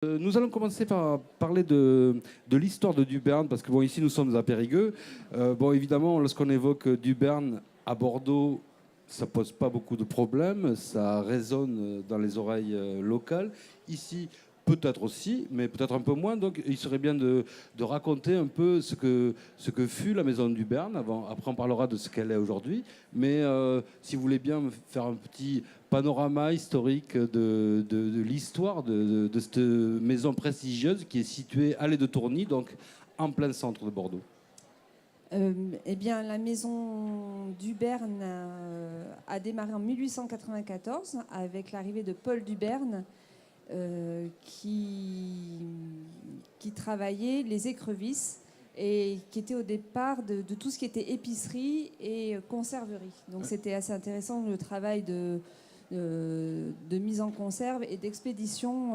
Nous allons commencer par parler de l'histoire de Duberne, parce que bon, ici nous sommes à Périgueux. Bon, évidemment, lorsqu'on évoque Duberne à Bordeaux, ça pose pas beaucoup de problèmes, ça résonne dans les oreilles locales. Ici, peut-être aussi, mais peut-être un peu moins. Donc, il serait bien de raconter un peu ce que fut la maison de Duberne. Après, on parlera de ce qu'elle est aujourd'hui. Mais si vous voulez bien me faire un petit panorama historique de l'histoire de cette maison prestigieuse qui est située allée de Tourny, donc en plein centre de Bordeaux. Eh bien, la maison Duberne a démarré en 1894 avec l'arrivée de Paul Duberne qui travaillait les écrevisses et qui était au départ de tout ce qui était épicerie et conserverie. Donc c'était assez intéressant le travail de mise en conserve et d'expédition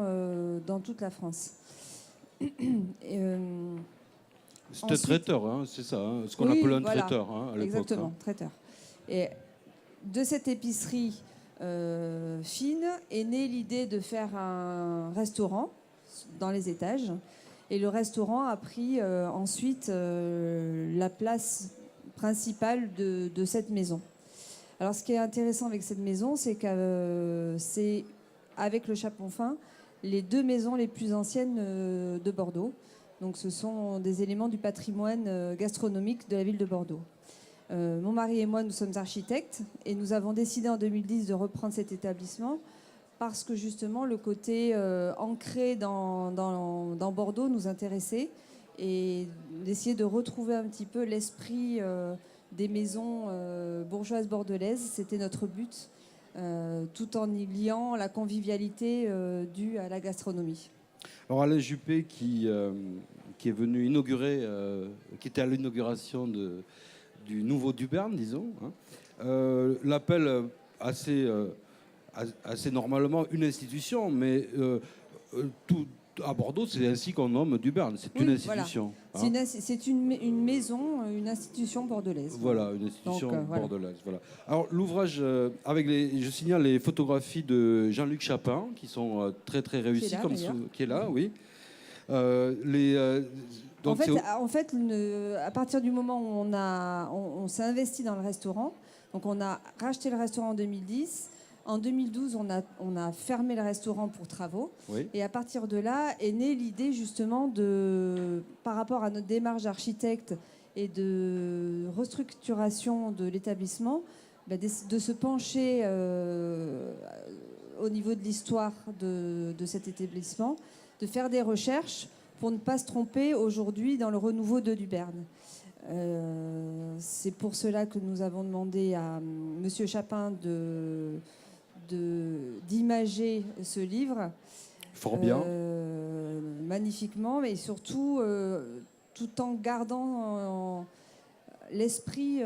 dans toute la France. C'était un traiteur, hein, c'est ça, hein, ce qu'on appelait un traiteur à l'époque. Exactement, traiteur. Et de cette épicerie fine est née l'idée de faire un restaurant dans les étages. Et le restaurant a pris ensuite la place principale de cette maison. Alors ce qui est intéressant avec cette maison, c'est que c'est, avec le Chapon-Fin, les deux maisons les plus anciennes de Bordeaux. Donc ce sont des éléments du patrimoine gastronomique de la ville de Bordeaux. Mon mari et moi, nous sommes architectes et nous avons décidé en 2010 de reprendre cet établissement parce que justement le côté ancré dans Bordeaux nous intéressait et d'essayer de retrouver un petit peu l'esprit des maisons bourgeoises bordelaises. C'était notre but, tout en y liant la convivialité due à la gastronomie. Alors Alain Juppé qui est venu inaugurer, qui était à l'inauguration du nouveau Duberne, disons, hein, l'appelle assez normalement une institution, mais à Bordeaux, c'est ainsi qu'on nomme Duberne, c'est une institution. Voilà. C'est une maison, une institution bordelaise. Voilà, une institution bordelaise. Voilà. Alors l'ouvrage, je signale les photographies de Jean-Luc Chapin, qui sont très très réussies, qui est là, oui. Donc en fait, à partir du moment où on s'est investi dans le restaurant, donc on a racheté le restaurant en 2010. En 2012, on a fermé le restaurant pour travaux. Oui. Et à partir de là est née l'idée justement par rapport à notre démarche d'architecte et de restructuration de l'établissement, de se pencher au niveau de l'histoire de cet établissement, de faire des recherches pour ne pas se tromper aujourd'hui dans le renouveau de Duberne. C'est pour cela que nous avons demandé à Monsieur Chapin d'imager ce livre. Fort bien. Magnifiquement, mais surtout tout en gardant l'esprit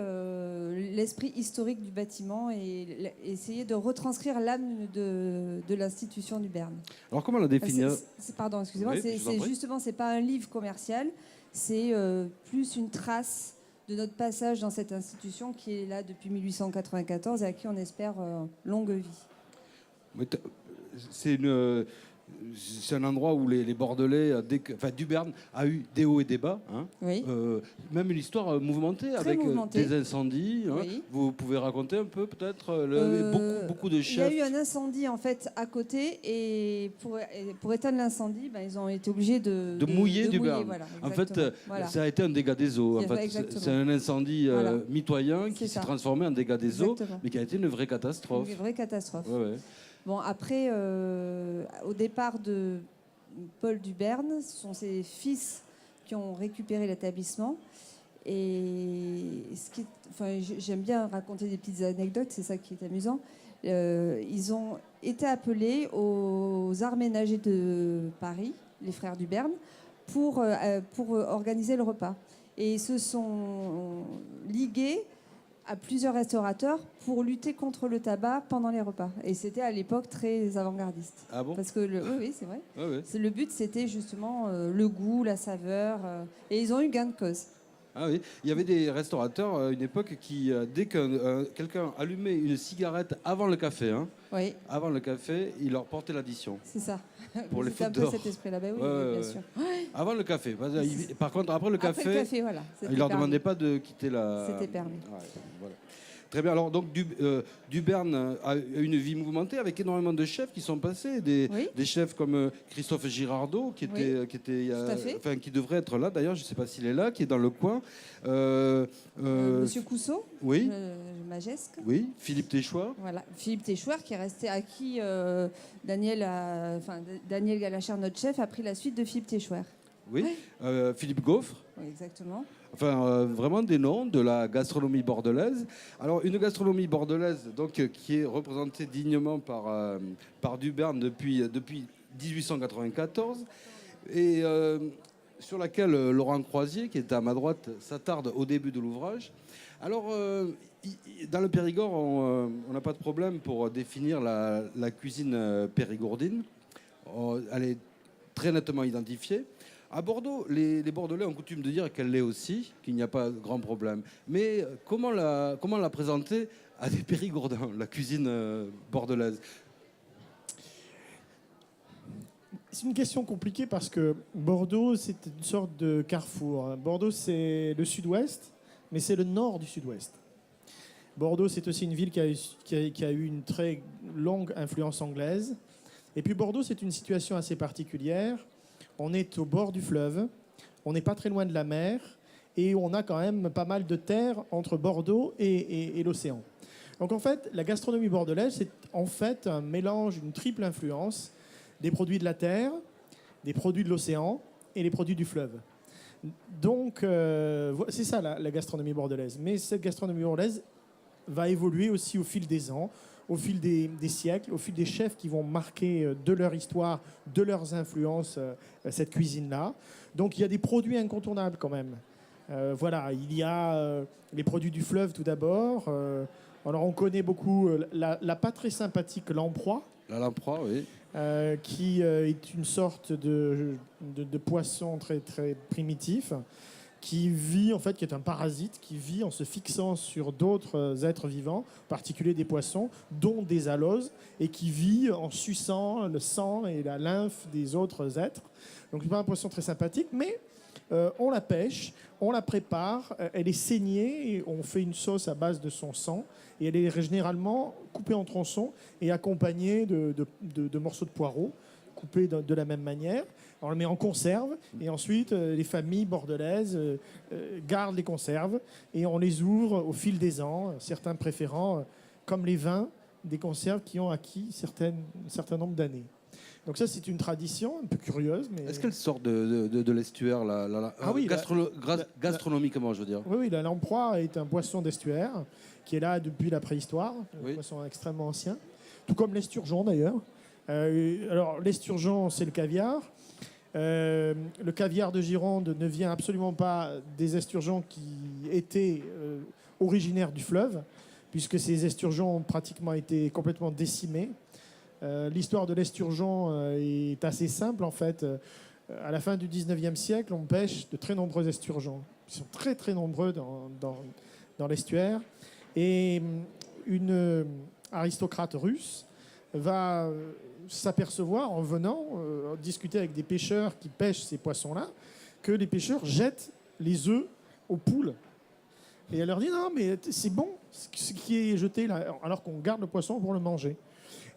historique du bâtiment et essayer de retranscrire l'âme de l'institution Duberne. Alors comment la définir ? Pardon, excusez-moi, c'est pas un livre commercial, c'est plus une trace de notre passage dans cette institution qui est là depuis 1894 et à qui on espère longue vie. C'est un endroit où les Bordelais, Duberne a eu des hauts et des bas, hein. Oui. Même une histoire mouvementée, avec des incendies. Hein. Oui. Vous pouvez raconter un peu peut-être beaucoup de chefs. Il y a eu un incendie en fait à côté et pour éteindre l'incendie, ils ont été obligés de mouiller Duberne. Voilà, en fait, ça a été un dégât des eaux. En fait, c'est un incendie mitoyen qui s'est transformé en dégât des eaux, mais qui a été une vraie catastrophe. Une vraie catastrophe. Ouais. Bon, après, au départ de Paul Duberne, ce sont ses fils qui ont récupéré l'établissement. Et j'aime bien raconter des petites anecdotes, c'est ça qui est amusant. Ils ont été appelés aux arts ménagers de Paris, les frères Duberne, pour organiser le repas. Et ils se sont ligués à plusieurs restaurateurs pour lutter contre le tabac pendant les repas. Et c'était à l'époque très avant-gardiste. Ah bon ? Parce que oui, c'est vrai. Ah ouais. Le but, c'était justement le goût, la saveur. Et ils ont eu gain de cause. Ah oui, il y avait des restaurateurs à une époque qui, dès que quelqu'un allumait une cigarette avant le café, hein, Oui, avant le café, il leur portait l'addition c'est ça. pour les C'est un fautes peu d'or. cet esprit-là. Ben oui, Ouais, oui, ouais, bien ouais. sûr. Avant le café. Par contre, après le Après café, le café, voilà. il leur permis. demandait pas de quitter la. C'était permis. Ouais, voilà. Très bien. Alors, donc, Duberne a une vie mouvementée avec énormément de chefs qui sont passés. Oui. Des chefs comme Christophe Girardot, à fait. enfin, qui devrait être là d'ailleurs, je ne sais pas s'il est là, qui est dans le coin. Monsieur Cousseau, Oui. Magesque. Oui. Philippe Téchoir. Voilà, Philippe Téchouer qui est resté à qui Daniel Galachard, notre chef, a pris la suite de Philippe Téchouer. Oui. Philippe Gaufre. Oui, exactement. Enfin, vraiment des noms de la gastronomie bordelaise. Alors, une gastronomie bordelaise donc, qui est représentée dignement par Duberne depuis 1894 et sur laquelle Laurent Croisier, qui est à ma droite, s'attarde au début de l'ouvrage. Alors, dans le Périgord, on n'a pas de problème pour définir la cuisine périgourdine. Elle est très nettement identifiée. À Bordeaux, les Bordelais ont coutume de dire qu'elle l'est aussi, qu'il n'y a pas de grand problème. Mais comment la présenter à des Périgourdins, la cuisine bordelaise? C'est une question compliquée parce que Bordeaux, c'est une sorte de carrefour. Bordeaux, c'est le sud-ouest, mais c'est le nord du sud-ouest. Bordeaux, c'est aussi une ville qui a eu une très longue influence anglaise. Et puis Bordeaux, c'est une situation assez particulière. On est au bord du fleuve, on n'est pas très loin de la mer, et on a quand même pas mal de terre entre Bordeaux et l'océan. Donc en fait, la gastronomie bordelaise, c'est en fait un mélange, une triple influence des produits de la terre, des produits de l'océan et les produits du fleuve. Donc c'est ça la gastronomie bordelaise. Mais cette gastronomie bordelaise va évoluer aussi au fil des ans, au fil des siècles, au fil des chefs qui vont marquer de leur histoire, de leurs influences, cette cuisine-là. Donc il y a des produits incontournables quand même. Voilà, il y a les produits du fleuve tout d'abord. Alors on connaît beaucoup la pas très sympathique lamproie. La lamproie, oui. Qui est une sorte de poisson très, très primitif, qui vit, en fait, qui est un parasite, qui vit en se fixant sur d'autres êtres vivants, en particulier des poissons, dont des aloses, et qui vit en suçant le sang et la lymphe des autres êtres. Donc, c'est pas un poisson très sympathique, mais on la pêche, on la prépare, elle est saignée, et on fait une sauce à base de son sang, et elle est généralement coupée en tronçons et accompagnée de morceaux de poireaux, coupés de la même manière. On le met en conserve et ensuite les familles bordelaises gardent les conserves et on les ouvre au fil des ans, certains préférant, comme les vins, des conserves qui ont acquis un certain nombre d'années. Donc ça, c'est une tradition un peu curieuse. Mais... Est-ce qu'elle sort de l'estuaire gastronomiquement, je veux dire? Oui, la lamproie est un poisson d'estuaire qui est là depuis la préhistoire, oui. Un poisson extrêmement ancien, tout comme l'esturgeon d'ailleurs. Alors l'esturgeon, c'est le caviar. Le caviar de Gironde ne vient absolument pas des esturgeons qui étaient originaires du fleuve, puisque ces esturgeons ont pratiquement été complètement décimés. L'histoire de l'esturgeon est assez simple en fait. À la fin du 19e siècle, on pêche de très nombreux esturgeons. Ils sont très très nombreux dans l'estuaire. Et une aristocrate russe va s'apercevoir en venant discuter avec des pêcheurs qui pêchent ces poissons-là que les pêcheurs jettent les œufs aux poules. Et elle leur dit non mais c'est bon ce qui est jeté là, alors qu'on garde le poisson pour le manger.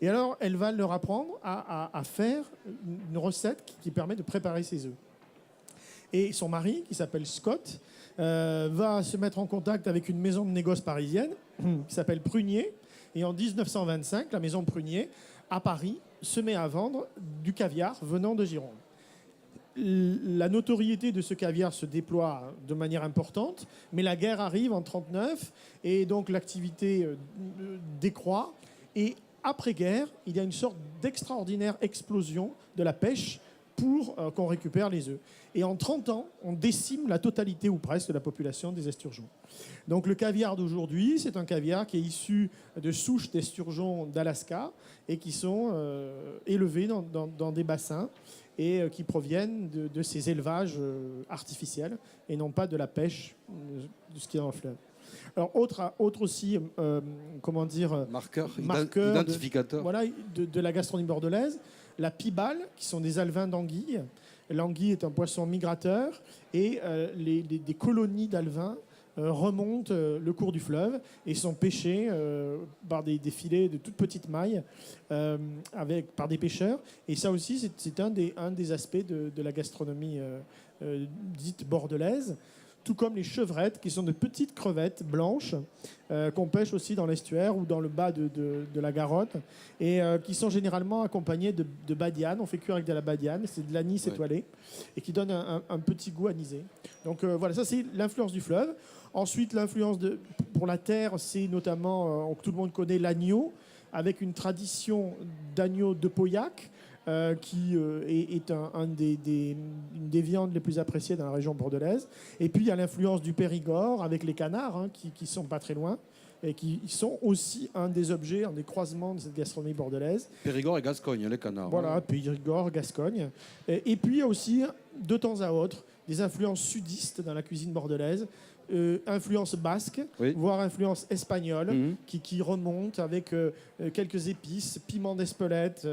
Et alors elle va leur apprendre à faire une recette qui permet de préparer ces œufs. Et son mari, qui s'appelle Scott, va se mettre en contact avec une maison de négoce parisienne qui s'appelle Prunier. Et en 1925, la maison Prunier, à Paris, se met à vendre du caviar venant de Gironde. La notoriété de ce caviar se déploie de manière importante, mais la guerre arrive en 1939 et donc l'activité décroît. Et après-guerre, il y a une sorte d'extraordinaire explosion de la pêche pour qu'on récupère les œufs. Et en 30 ans, on décime la totalité ou presque de la population des esturgeons. Donc le caviar d'aujourd'hui, c'est un caviar qui est issu de souches d'esturgeons d'Alaska et qui sont élevés dans des bassins et qui proviennent de ces élevages artificiels et non pas de la pêche de ce qui est dans le fleuve. Alors, autre aussi, comment dire, Marqueur, identificateur de la gastronomie bordelaise, la pibale, qui sont des alevins d'anguilles. L'anguille est un poisson migrateur et des colonies d'alevins remontent le cours du fleuve et sont pêchés par des filets de toute petite maille par des pêcheurs. Et ça aussi, c'est un des aspects de la gastronomie dite bordelaise. Tout comme les chevrettes, qui sont de petites crevettes blanches qu'on pêche aussi dans l'estuaire ou dans le bas de la Garonne, et qui sont généralement accompagnées de badiane. On fait cuire avec de la badiane, c'est de l'anis étoilé, et qui donne un petit goût anisé. Donc voilà, ça c'est l'influence du fleuve. Ensuite, l'influence pour la terre, c'est notamment, tout le monde connaît l'agneau, avec une tradition d'agneau de Pauillac, qui est une des viandes les plus appréciées dans la région bordelaise. Et puis il y a l'influence du Périgord avec les canards, qui sont pas très loin et qui sont aussi un des objets, un des croisements de cette gastronomie bordelaise. Périgord et Gascogne, les canards. Voilà, Périgord, Gascogne. Et puis il y a aussi, de temps à autre, des influences sudistes dans la cuisine bordelaise. Influence basque, voire influence espagnole, qui remonte avec quelques épices, piment d'Espelette,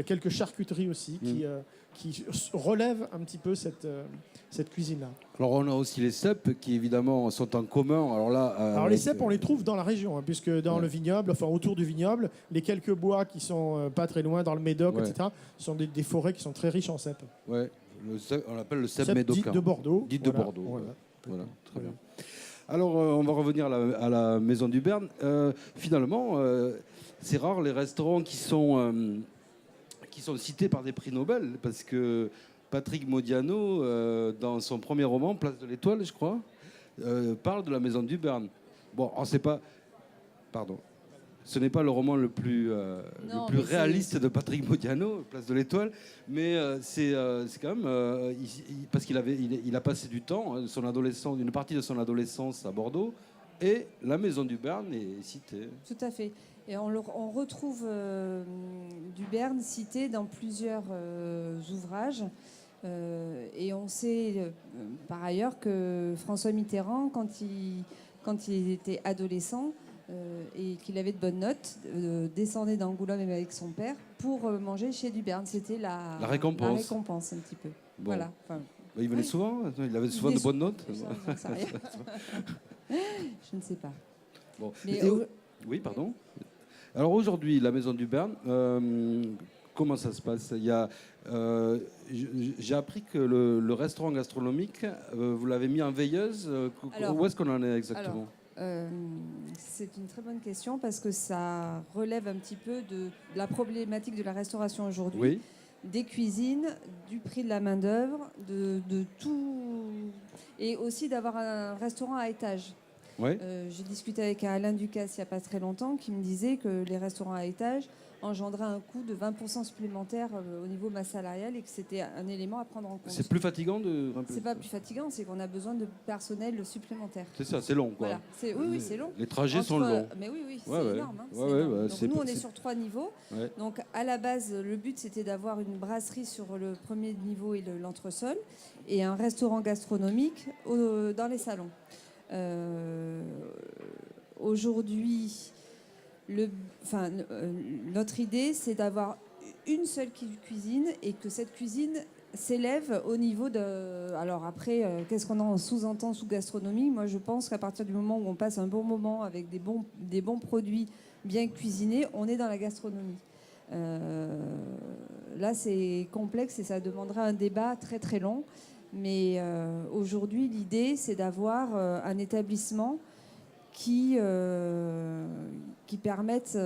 quelques charcuteries aussi, qui relèvent un petit peu cette cuisine-là. Alors on a aussi les cèpes qui évidemment sont en commun. Alors les cèpes, on les trouve dans la région, puisque dans le vignoble, enfin autour du vignoble, les quelques bois qui sont pas très loin, dans le Médoc, etc., sont des forêts qui sont très riches en cèpes. Ouais, on appelle le cèpe médocain. Dite de Bordeaux. Dite de Bordeaux. Voilà, très bien. Alors, on va revenir à la Maison du Berne. Finalement, c'est rare les restaurants qui sont cités par des prix Nobel, parce que Patrick Modiano, dans son premier roman, Place de l'Étoile, je crois, parle de la Maison du Berne. Bon, on ne sait pas... Pardon. Ce n'est pas le roman le plus réaliste de Patrick Modiano, Place de l'Étoile, mais c'est quand même parce qu'il a passé du temps, une partie de son adolescence à Bordeaux, et la Maison du Berne est citée. Tout à fait. Et on retrouve du Berne cité dans plusieurs ouvrages. Et on sait par ailleurs que François Mitterrand, quand il était adolescent, et qu'il avait de bonnes notes, descendait d'Angoulême avec son père pour manger chez du Berne. C'était la récompense un petit peu. Bon. Voilà. Il venait souvent. Il avait souvent de bonnes notes. Je ne sais pas. Bon. Oui, pardon. Alors aujourd'hui, la Maison du Berne, comment ça se passe ? J'ai appris que le restaurant gastronomique, vous l'avez mis en veilleuse. Où est-ce qu'on en est exactement ? C'est une très bonne question parce que ça relève un petit peu de la problématique de la restauration aujourd'hui, oui. Des cuisines, du prix de la main-d'œuvre, de tout, et aussi d'avoir un restaurant à étage. Oui. J'ai discuté avec Alain Ducasse il n'y a pas très longtemps qui me disait que les restaurants à étage engendraient un coût de 20% supplémentaire au niveau masse salariale et que c'était un élément à prendre en compte. C'est plus fatigant C'est pas plus fatigant, c'est qu'on a besoin de personnel supplémentaire. C'est ça, c'est long, quoi. Voilà. Oui, c'est long. Les trajets sont longs. Mais oui, c'est énorme. Énorme. Donc nous, on est sur 3 niveaux. Ouais. Donc à la base, le but, c'était d'avoir une brasserie sur le premier niveau et l'entresol et un restaurant gastronomique dans les salons. Aujourd'hui, notre idée, c'est d'avoir une seule cuisine et que cette cuisine s'élève au niveau de... Alors après, qu'est-ce qu'on en sous-entend sous gastronomie ? Moi, je pense qu'à partir du moment où on passe un bon moment avec des bons produits bien cuisinés, on est dans la gastronomie. Là, c'est complexe et ça demandera un débat très très long. Mais aujourd'hui, l'idée, c'est d'avoir un établissement qui permette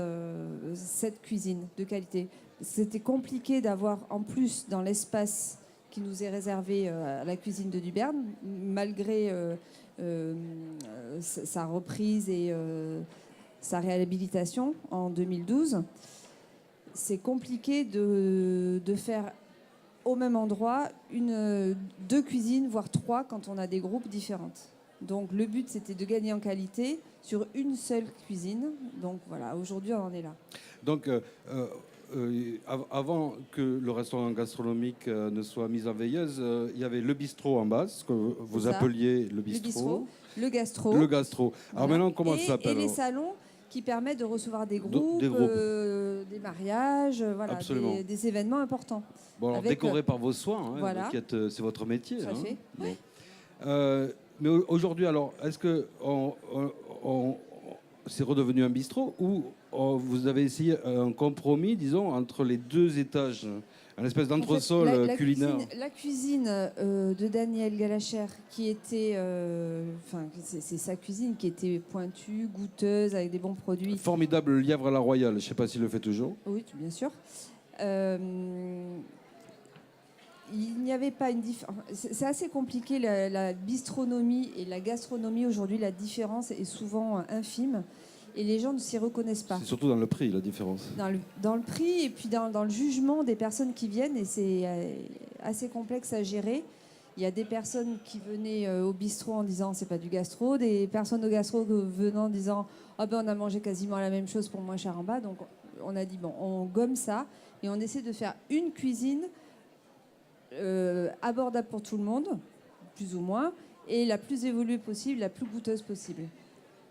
cette cuisine de qualité. C'était compliqué d'avoir, en plus, dans l'espace qui nous est réservé à la cuisine de Duberne, malgré sa reprise et sa réhabilitation en 2012. C'est compliqué de faire au même endroit 2 cuisines, voire 3 quand on a des groupes différentes. Donc le but, c'était de gagner en qualité sur une seule cuisine. Donc voilà, aujourd'hui, on en est là. Donc avant que le restaurant gastronomique ne soit mis en veilleuse, il y avait le bistrot en bas, ce que vous ça. appeliez le Le bistrot. bistrot, le gastro. Le gastro. Alors Voilà. maintenant, comment ça Et s'appelle les alors salons qui permettent de recevoir des groupes, des groupes. Des mariages, voilà, Absolument. des événements importants. Bon, alors avec, décoré par vos soins, hein, voilà. c'est votre métier. Tout à hein. fait. Bon. Mais aujourd'hui, alors, est-ce que c'est redevenu un bistrot ou vous avez essayé un compromis, disons, entre les deux étages, un espèce d'entresol En fait, culinaire? La cuisine de Daniel Galacher, qui était, c'est sa cuisine qui était pointue, goûteuse, avec des bons produits. Formidable lièvre à la royale, je ne sais pas s'il le fait toujours. Oui, bien sûr. Il n'y avait pas une différence. C'est assez compliqué, la bistronomie et la gastronomie. Aujourd'hui, la différence est souvent infime et les gens ne s'y reconnaissent pas. C'est surtout dans le prix, la différence. Dans le prix et puis dans le jugement des personnes qui viennent, et c'est assez complexe à gérer. Il y a des personnes qui venaient au bistrot en disant c'est pas du gastro, des personnes au gastro venant en disant oh ben on a mangé quasiment la même chose pour moins cher en bas. Donc on a dit bon, on gomme ça et on essaie de faire une cuisine abordable pour tout le monde, plus ou moins, et la plus évoluée possible, la plus goûteuse possible.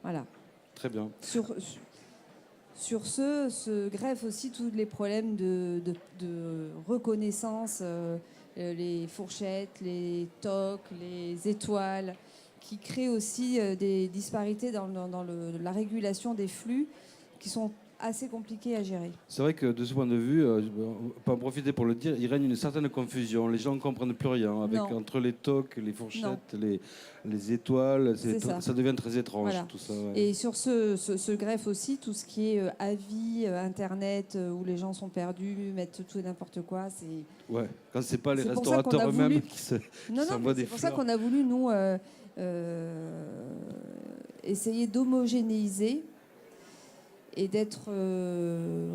Voilà. Très bien. Sur ce se greffent aussi tous les problèmes de reconnaissance, les fourchettes, les toques, les étoiles, qui créent aussi des disparités dans la régulation des flux qui sont assez compliqués à gérer. C'est vrai que de ce point de vue, on peut en profiter pour le dire, il règne une certaine confusion. Les gens ne comprennent plus rien. Entre les toques, les fourchettes, les étoiles, ça devient très étrange. Voilà. Tout ça, ouais. Et sur ce greffe aussi, tout ce qui est avis, Internet, où les gens sont perdus, mettent tout et n'importe quoi. Ouais, quand c'est pas les C'est pour ça qu'on restaurateurs a voulu- eux-mêmes qui s'envoient des c'est pour ça fleurs. qu'on a voulu, nous, essayer d'homogénéiser et d'être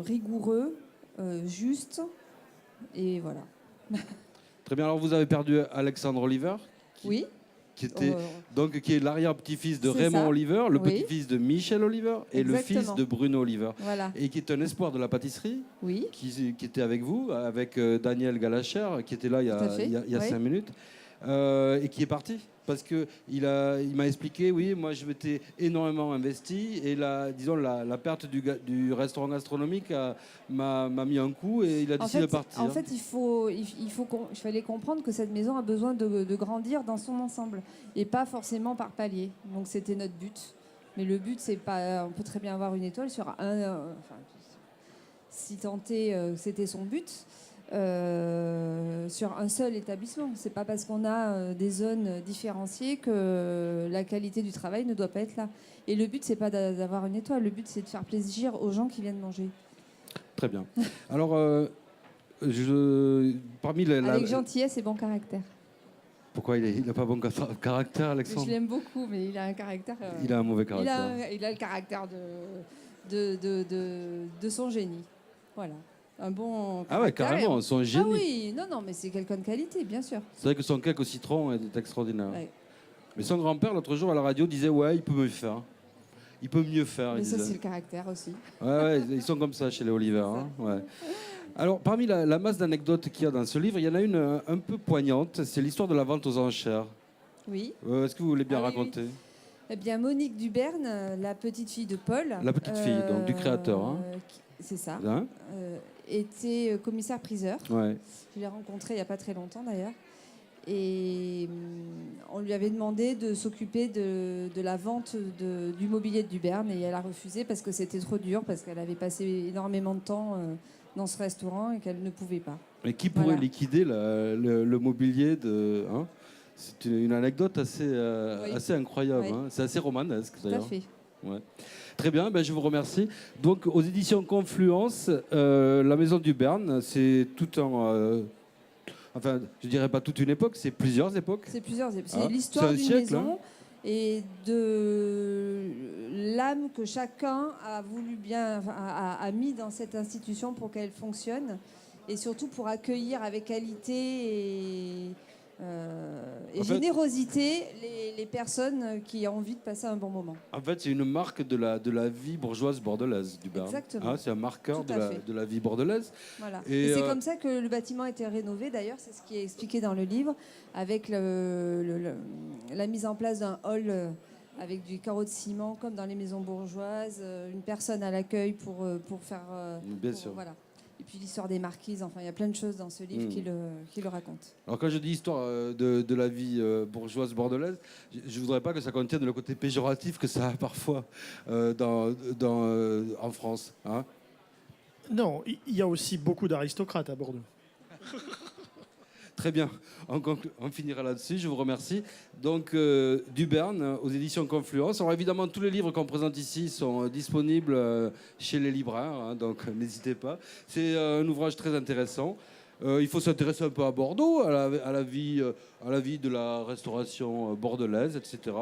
rigoureux, juste, et voilà. Très bien. Alors vous avez perdu Alexandre Oliver, Oui. qui est l'arrière-petit-fils de C'est Raymond ça. Oliver, le Oui. petit-fils de Michel Oliver et le Exactement. fils de Bruno Oliver. Voilà. Et qui est un espoir de la pâtisserie, Oui. qui était avec vous, avec Daniel Galacher, qui était là il y Tout à fait. a Oui. 5 minutes, et qui est parti. Parce qu'il m'a expliqué, oui, moi je m'étais énormément investi, et la perte du restaurant gastronomique m'a mis un coup, et il a décidé de partir. En fait, il fallait comprendre que cette maison a besoin de grandir dans son ensemble, et pas forcément par palier. Donc c'était notre but. Mais le but, c'est pas. On peut très bien avoir une étoile sur si tant est, c'était son but. Sur un seul établissement. C'est pas parce qu'on a des zones différenciées que la qualité du travail ne doit pas être là. Et le but, c'est pas d'avoir une étoile. Le but, c'est de faire plaisir aux gens qui viennent manger. Très bien. Alors, parmi Avec gentillesse et bon caractère. Pourquoi il n'a pas bon caractère, Je Alexandre? l'aime beaucoup, mais il a un caractère. Il a un mauvais caractère. Il a le caractère de son génie. Voilà. Un bon Ah ouais, caractère. carrément, son génie. Ah oui, non, mais c'est quelqu'un de qualité, bien sûr. C'est vrai que son cake au citron est extraordinaire. Ouais. Mais son grand-père, l'autre jour à la radio, disait ouais, il peut mieux faire. Il peut mieux faire. Mais il ça, disait. c'est le caractère aussi. Ouais, ils sont comme ça chez les Oliver. Hein, ouais. Alors, parmi la masse d'anecdotes qu'il y a dans ce livre, il y en a une un peu poignante. C'est l'histoire de la vente aux enchères. Oui. Est-ce que vous voulez bien Ah oui, raconter? Eh bien, Monique Duberne, la petite fille de Paul. La petite fille, donc, du créateur. Hein. C'est ça. Hein? Était commissaire-priseur. Ouais. Je l'ai rencontré il n'y a pas très longtemps d'ailleurs. Et on lui avait demandé de s'occuper de la vente du mobilier de Duberne. Et elle a refusé parce que c'était trop dur, parce qu'elle avait passé énormément de temps dans ce restaurant et qu'elle ne pouvait pas. Mais qui pourrait Voilà. liquider le mobilier de... Hein? C'est une anecdote assez incroyable. Oui. Hein? C'est assez romanesque Tout à d'ailleurs. fait. Ouais. Très bien, je vous remercie. Donc aux éditions Confluence, la Maison du Berne, c'est tout un... enfin, je dirais pas toute une époque, c'est plusieurs époques. C'est plusieurs. C'est Ah, l'histoire c'est un d'une siècle, maison hein. et de l'âme que chacun a voulu bien, a mis dans cette institution pour qu'elle fonctionne, et surtout pour accueillir avec qualité et En fait- générosité les personnes qui ont envie de passer un bon moment. En fait, c'est une marque de la vie bourgeoise bordelaise du Béarn. Exactement. Hein, c'est un marqueur Tout à fait. de la vie bordelaise. Voilà. Et, Et c'est comme ça que le bâtiment a été rénové, d'ailleurs, c'est ce qui est expliqué dans le livre, avec la mise en place d'un hall avec du carreau de ciment, comme dans les maisons bourgeoises, une personne à l'accueil pour faire... Bien sûr. Voilà. Et puis l'histoire des marquises, enfin, il y a plein de choses dans ce livre qui le racontent. de Alors quand je dis histoire de la vie bourgeoise bordelaise, je ne voudrais pas que ça contienne le côté péjoratif que ça a parfois en France. Hein. Non, il y a aussi beaucoup d'aristocrates à Bordeaux. Très bien, on finira là-dessus, je vous remercie. Donc, du Béarn, aux éditions Confluence. Alors évidemment, tous les livres qu'on présente ici sont disponibles chez les libraires, hein, donc n'hésitez pas. C'est un ouvrage très intéressant. Il faut s'intéresser un peu à Bordeaux, à la vie de la restauration bordelaise, etc.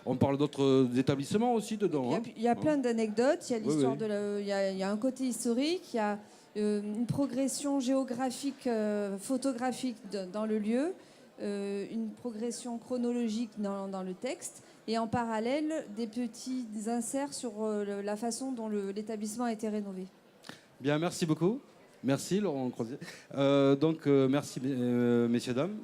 On parle d'autres établissements aussi dedans. Hein. Il y a plein d'anecdotes, il y a l'histoire oui. il y a un côté historique, il y a une progression géographique, photographique dans le lieu, une progression chronologique dans le texte, et en parallèle des petits inserts sur la façon dont l'établissement a été rénové. Bien, merci beaucoup. Merci Laurent Crozier. Merci messieurs, dames.